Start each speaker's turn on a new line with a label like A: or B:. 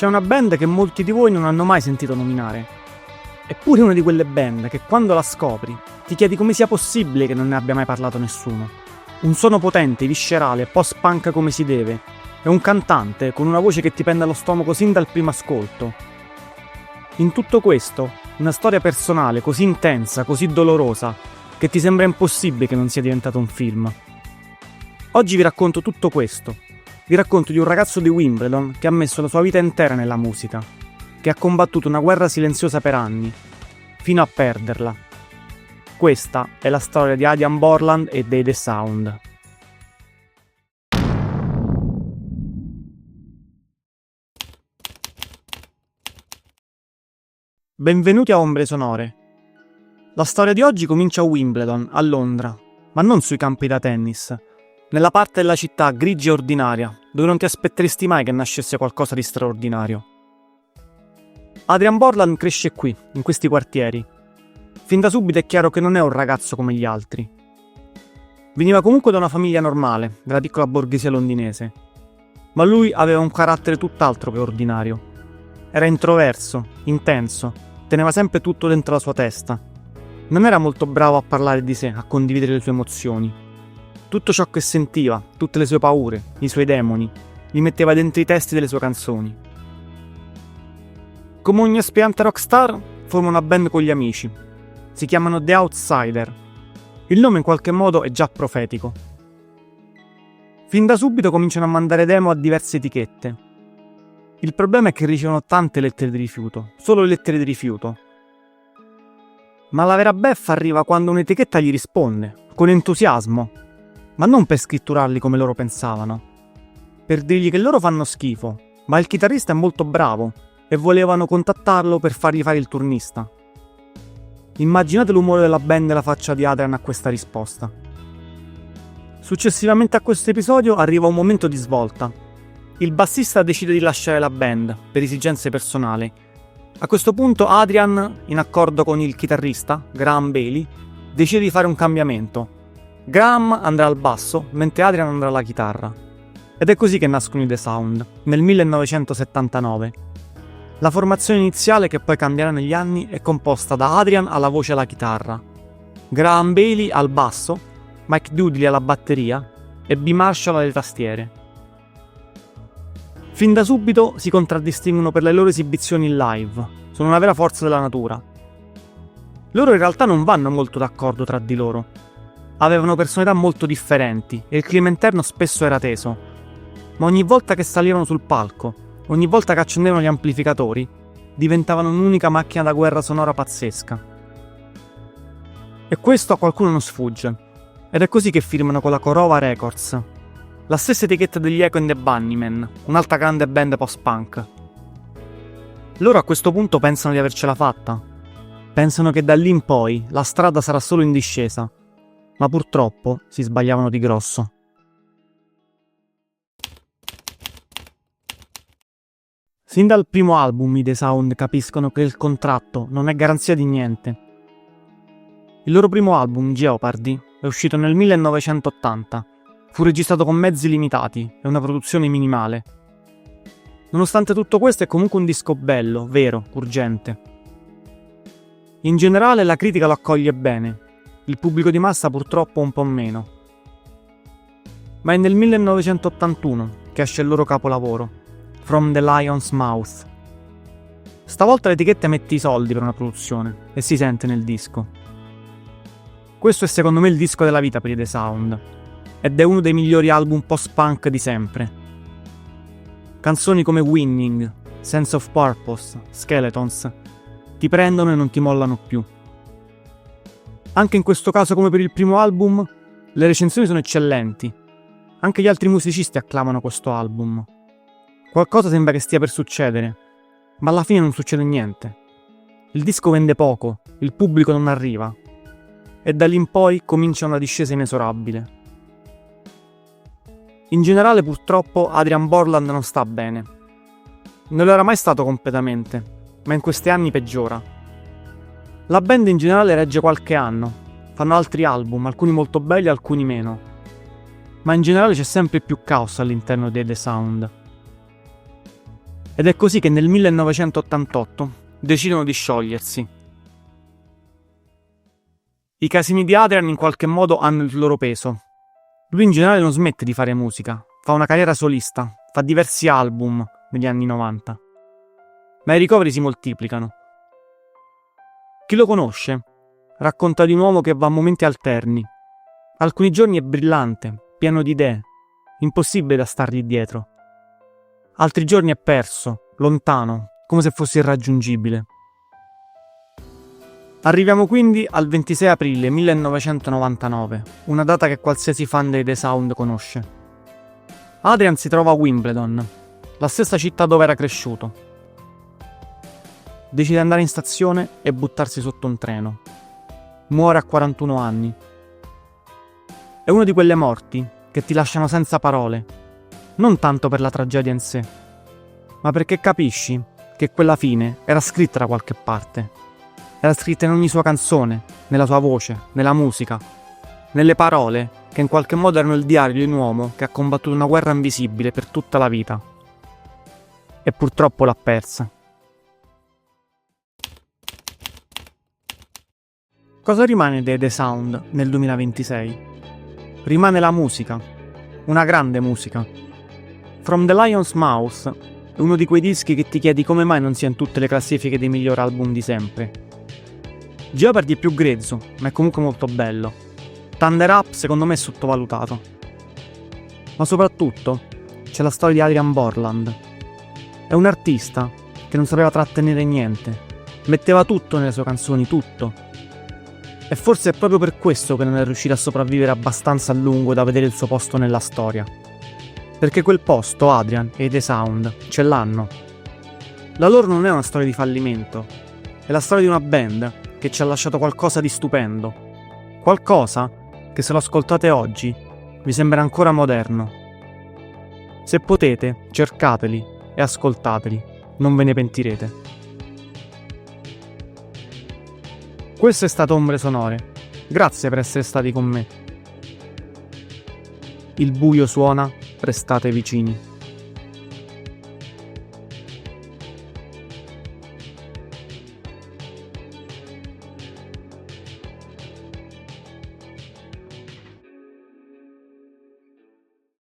A: C'è una band che molti di voi non hanno mai sentito nominare. Eppure una di quelle band che quando la scopri ti chiedi come sia possibile che non ne abbia mai parlato nessuno. Un suono potente, viscerale, post-punk come si deve, e un cantante con una voce che ti pende allo stomaco sin dal primo ascolto. In tutto questo, una storia personale così intensa, così dolorosa, che ti sembra impossibile che non sia diventato un film. Oggi vi racconto tutto questo. Vi racconto di un ragazzo di Wimbledon che ha messo la sua vita intera nella musica, che ha combattuto una guerra silenziosa per anni, fino a perderla. Questa è la storia di Adrian Borland e dei The Sound. Benvenuti a Ombre Sonore. La storia di oggi comincia a Wimbledon, a Londra, ma non sui campi da tennis, nella parte della città grigia e ordinaria, dove non ti aspetteresti mai che nascesse qualcosa di straordinario. Adrian Borland cresce qui, in questi quartieri. Fin da subito è chiaro che non è un ragazzo come gli altri. Veniva comunque da una famiglia normale, della piccola borghesia londinese, ma lui aveva un carattere tutt'altro che ordinario. Era introverso, intenso, teneva sempre tutto dentro la sua testa. Non era molto bravo a parlare di sé, a condividere le sue emozioni. Tutto ciò che sentiva, tutte le sue paure, i suoi demoni, li metteva dentro i testi delle sue canzoni. Come ogni aspirante rockstar, forma una band con gli amici. Si chiamano The Outsider. Il nome in qualche modo è già profetico. Fin da subito cominciano a mandare demo a diverse etichette. Il problema è che ricevono tante lettere di rifiuto, solo lettere di rifiuto. Ma la vera beffa arriva quando un'etichetta gli risponde, con entusiasmo, ma non per scritturarli come loro pensavano, per dirgli che loro fanno schifo, ma il chitarrista è molto bravo e volevano contattarlo per fargli fare il turnista. Immaginate l'umore della band e la faccia di Adrian a questa risposta. Successivamente a questo episodio arriva un momento di svolta. Il bassista decide di lasciare la band per esigenze personali. A questo punto Adrian, in accordo con il chitarrista, Graham Bailey, decide di fare un cambiamento. Graham andrà al basso, mentre Adrian andrà alla chitarra. Ed è così che nascono i The Sound, nel 1979. La formazione iniziale, che poi cambierà negli anni, è composta da Adrian alla voce e alla chitarra, Graham Bailey al basso, Mike Dudley alla batteria e B. Marshall alle tastiere. Fin da subito si contraddistinguono per le loro esibizioni in live, sono una vera forza della natura. Loro in realtà non vanno molto d'accordo tra di loro. Avevano personalità molto differenti e il clima interno spesso era teso. Ma ogni volta che salivano sul palco, ogni volta che accendevano gli amplificatori, diventavano un'unica macchina da guerra sonora pazzesca. E questo a qualcuno non sfugge. Ed è così che firmano con la Korova Records, la stessa etichetta degli Echo and the Bunnymen, un'altra grande band post-punk. Loro a questo punto pensano di avercela fatta. Pensano che da lì in poi la strada sarà solo in discesa. Ma purtroppo si sbagliavano di grosso. Sin dal primo album i The Sound capiscono che il contratto non è garanzia di niente. Il loro primo album, Jeopardy, è uscito nel 1980. Fu registrato con mezzi limitati e una produzione minimale. Nonostante tutto questo è comunque un disco bello, vero, urgente. In generale la critica lo accoglie bene. Il pubblico di massa purtroppo un po' meno. Ma è nel 1981 che esce il loro capolavoro, From the Lion's Mouth. Stavolta l'etichetta mette i soldi per una produzione e si sente nel disco. Questo è secondo me il disco della vita per i The Sound ed è uno dei migliori album post-punk di sempre. Canzoni come Winning, Sense of Purpose, Skeletons ti prendono e non ti mollano più. Anche in questo caso, come per il primo album, le recensioni sono eccellenti. Anche gli altri musicisti acclamano questo album. Qualcosa sembra che stia per succedere, ma alla fine non succede niente. Il disco vende poco, il pubblico non arriva, e da lì in poi comincia una discesa inesorabile. In generale, purtroppo, Adrian Borland non sta bene. Non lo era mai stato completamente, ma in questi anni peggiora. La band in generale regge qualche anno, fanno altri album, alcuni molto belli, alcuni meno. Ma in generale c'è sempre più caos all'interno dei The Sound. Ed è così che nel 1988 decidono di sciogliersi. I casini di Adrian in qualche modo hanno il loro peso. Lui in generale non smette di fare musica, fa una carriera solista, fa diversi album negli anni 90. Ma i ricoveri si moltiplicano. Chi lo conosce racconta di un uomo che va a momenti alterni. Alcuni giorni è brillante, pieno di idee, impossibile da stargli dietro. Altri giorni è perso, lontano, come se fosse irraggiungibile. Arriviamo quindi al 26 aprile 1999, una data che qualsiasi fan dei The Sound conosce. Adrian si trova a Wimbledon, la stessa città dove era cresciuto. Decide di andare in stazione e buttarsi sotto un treno. Muore a 41 anni. È una di quelle morti che ti lasciano senza parole, non tanto per la tragedia in sé, ma perché capisci che quella fine era scritta da qualche parte. Era scritta in ogni sua canzone, nella sua voce, nella musica, nelle parole che in qualche modo erano il diario di un uomo che ha combattuto una guerra invisibile per tutta la vita. E purtroppo l'ha persa. Cosa rimane dei The Sound nel 2026? Rimane la musica, una grande musica. From the Lion's Mouth è uno di quei dischi che ti chiedi come mai non sia in tutte le classifiche dei migliori album di sempre. Jeopardy è più grezzo, ma è comunque molto bello. Thunder Up secondo me è sottovalutato. Ma soprattutto c'è la storia di Adrian Borland. È un artista che non sapeva trattenere niente, metteva tutto nelle sue canzoni, tutto. E forse è proprio per questo che non è riuscito a sopravvivere abbastanza a lungo da vedere il suo posto nella storia. Perché quel posto Adrian e i The Sound ce l'hanno. La loro non è una storia di fallimento, è la storia di una band che ci ha lasciato qualcosa di stupendo. Qualcosa che se lo ascoltate oggi vi sembra ancora moderno. Se potete, cercateli e ascoltateli, non ve ne pentirete. Questo è stato Ombre Sonore. Grazie per essere stati con me. Il buio suona, restate vicini.